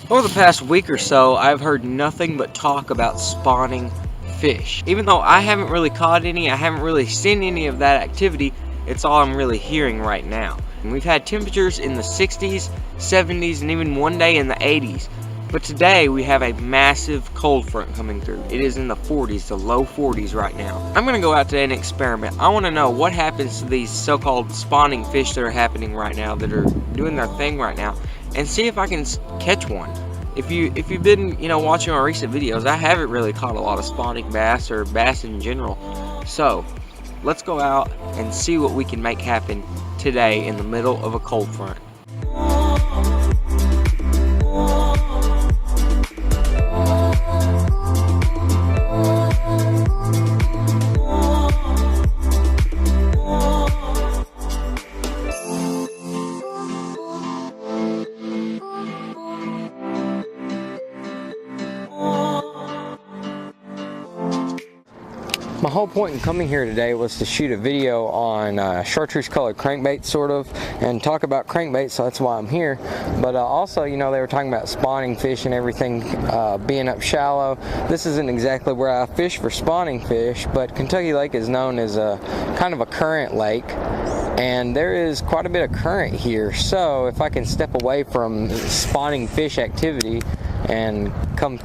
Over the past week or so, I've heard nothing but talk about spawning fish. Even though I haven't really caught any, I haven't really seen any of that activity, it's all I'm really hearing right now. And we've had temperatures in the 60s, 70s, and even one day in the 80s. But today we have a massive cold front coming through. It is in the 40s, the low 40s right now. I'm gonna go out today and experiment. I wanna know what happens to these so-called spawning fish that are happening right now, that are doing their thing right now, and see if I can catch one. If you've been watching my recent videos, I haven't really caught a lot of spawning bass or bass in general. So let's go out and see what we can make happen today in the middle of a cold front. My whole point in coming here today was to shoot a video on chartreuse colored crankbait, sort of, and talk about crankbait, so that's why I'm here. But also, they were talking about spawning fish and everything being up shallow. This isn't exactly where I fish for spawning fish, but Kentucky Lake is known as a kind of a current lake, and there is quite a bit of current here. So if I can step away from spawning fish activity and come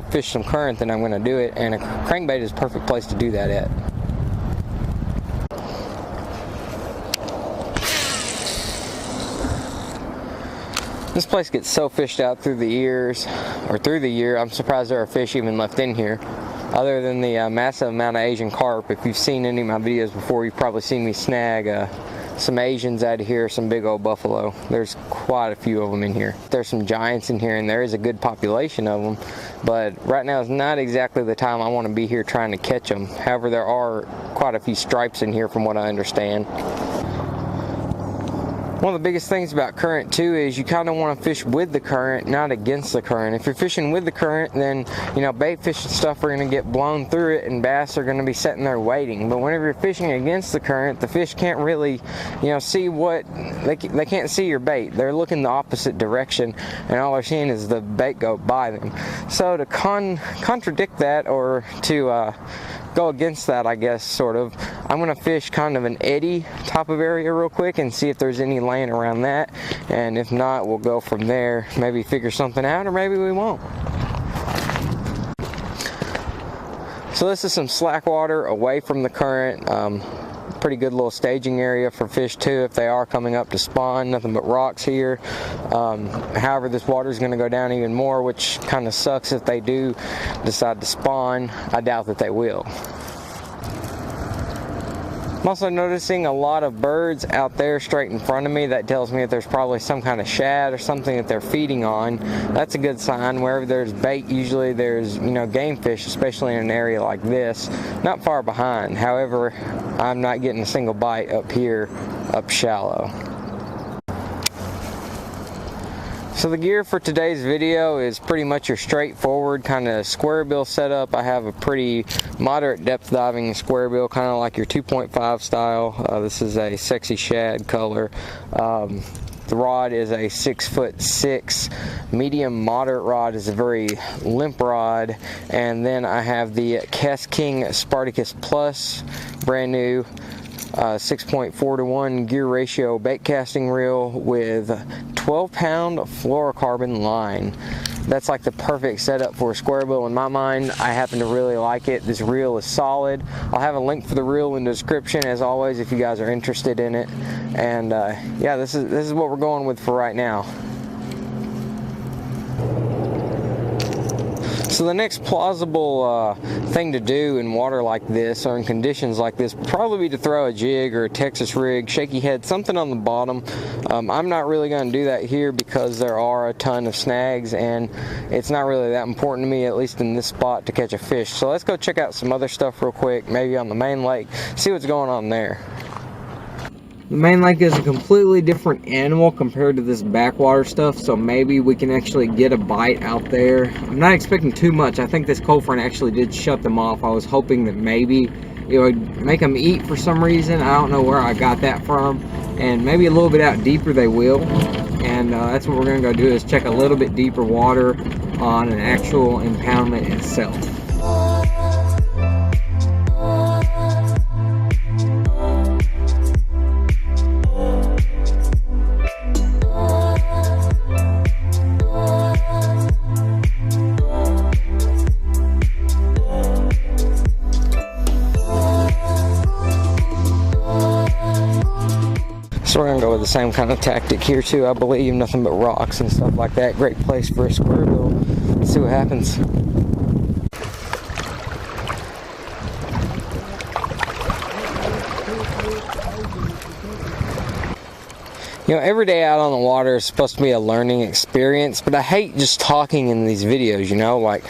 fish some current, then I'm going to do it, and a crankbait is a perfect place to do that at. This place gets so fished out through the year. I'm surprised there are fish even left in here, other than the massive amount of Asian carp. If you've seen any of my videos before, you've probably seen me snag some Asians out of here, some big old buffalo. There's quite a few of them in here. There's some giants in here, and there is a good population of them, but right now is not exactly the time I want to be here trying to catch them. However, there are quite a few stripes in here from what I understand. One of the biggest things about current too is you kind of want to fish with the current, not against the current. If you're fishing with the current, then bait fish and stuff are going to get blown through it, and bass are going to be sitting there waiting. But whenever you're fishing against the current, the fish can't really see what they can't see your bait. They're looking the opposite direction, and all they're seeing is the bait go by them. So to contradict that, or to go against that, I guess, sort of, I'm going to fish kind of an eddy type of area real quick and see if there's any laying around that, and if not, we'll go from there. Maybe figure something out, or maybe we won't. So this is some slack water away from the current. Pretty good little staging area for fish too if they are coming up to spawn. Nothing but rocks here. However, this water is going to go down even more, which kind of sucks if they do decide to spawn. I doubt that they will. I'm also noticing a lot of birds out there straight in front of me. That tells me that there's probably some kind of shad or something that they're feeding on. That's a good sign. Wherever there's bait, usually there's game fish, especially in an area like this, not far behind. However, I'm not getting a single bite up here, up shallow. So the gear for today's video is pretty much your straightforward kind of square bill setup. I have a pretty moderate depth diving square bill, kind of like your 2.5 style. This is a sexy shad color. The rod is a 6'6". Medium moderate rod is a very limp rod, and then I have the Cast King Spartacus Plus, brand new. 6.4-to-1 gear ratio bait casting reel with 12-pound fluorocarbon line. That's like the perfect setup for a square bill in my mind. I happen to really like it. This reel is solid. I'll have a link for the reel in the description as always if you guys are interested in it. And yeah, this is what we're going with for right now. So the next plausible thing to do in water like this, or in conditions like this, would probably be to throw a jig or a Texas rig, shaky head, something on the bottom. I'm not really going to do that here because there are a ton of snags, and it's not really that important to me, at least in this spot, to catch a fish. So let's go check out some other stuff real quick, maybe on the main lake, see what's going on there. The main lake is a completely different animal compared to this backwater stuff, so maybe we can actually get a bite out there. I'm not expecting too much. I think this cold front actually did shut them off. I was hoping that maybe it would make them eat for some reason. I don't know where I got that from, and maybe a little bit out deeper they will. And that's what we're gonna go do, is check a little bit deeper water on an actual impoundment itself. So we're gonna go with the same kind of tactic here too, I believe. Nothing but rocks and stuff like that. Great place for a square bill. Let's see what happens. You know, every day out on the water is supposed to be a learning experience, but I hate just talking in these videos, you know, like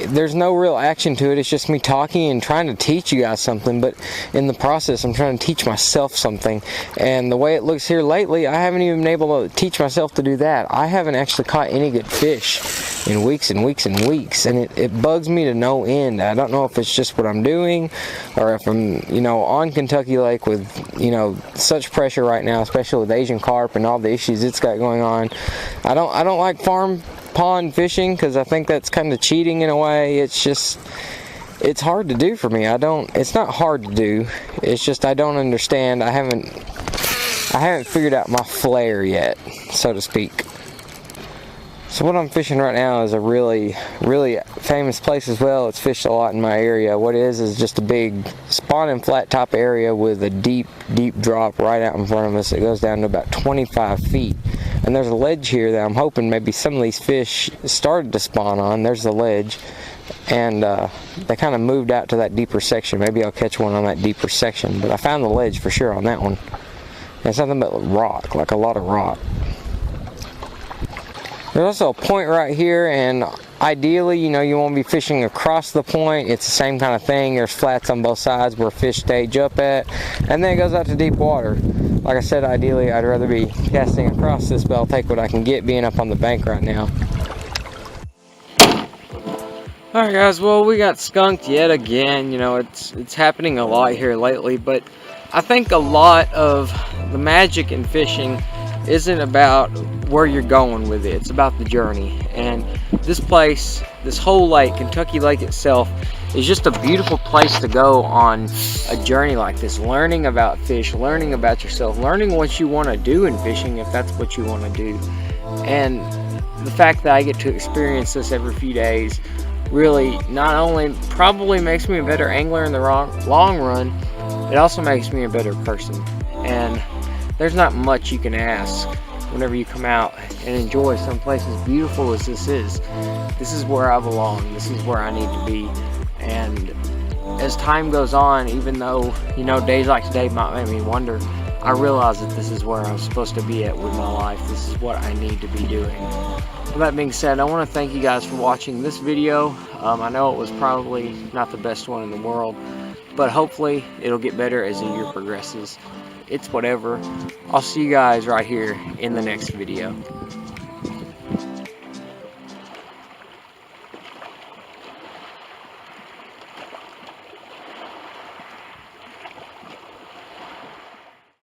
there's no real action to it. It's just me talking and trying to teach you guys something, but in the process I'm trying to teach myself something. And the way it looks here lately, I haven't even been able to teach myself to do that. I haven't actually caught any good fish in weeks and weeks and weeks, and it bugs me to no end. I don't know if it's just what I'm doing, or if I'm, you know, on Kentucky Lake with, you know, such pressure right now, especially with Asian carp and all the issues it's got going on. I don't like farm pond fishing because I think that's kind of cheating in a way. It's just, it's hard to do for me. It's not hard to do, it's just I don't understand. I haven't figured out my flair yet, so to speak. So what I'm fishing right now is a really, really famous place as well. It's fished a lot in my area. What it is just a big spawning flat top area with a deep, deep drop right out in front of us. It goes down to about 25 feet. And there's a ledge here that I'm hoping maybe some of these fish started to spawn on. There's the ledge. And they kind of moved out to that deeper section. Maybe I'll catch one on that deeper section. But I found the ledge for sure on that one. And it's nothing but rock, like a lot of rock. There's also a point right here, and ideally, you know, you won't be fishing across the point. It's the same kind of thing. There's flats on both sides where fish stage up at, and then it goes out to deep water. Like I said, ideally, I'd rather be casting across this, but I'll take what I can get being up on the bank right now. Alright guys, well, we got skunked yet again. You know, it's happening a lot here lately, but I think a lot of the magic in fishing isn't about where you're going with it. It's about the journey. And this place, this whole lake, Kentucky Lake itself, is just a beautiful place to go on a journey like this, learning about fish, learning about yourself, learning what you want to do in fishing if that's what you want to do. And the fact that I get to experience this every few days really not only probably makes me a better angler in the long run, it also makes me a better person. And there's not much you can ask whenever you come out and enjoy some place as beautiful as this is. This is where I belong. This is where I need to be. And as time goes on, even though, you know, days like today might make me wonder, I realize that this is where I'm supposed to be at with my life. This is what I need to be doing. With that being said, I want to thank you guys for watching this video. I know it was probably not the best one in the world, but hopefully it'll get better as the year progresses. It's whatever. I'll see you guys right here in the next video.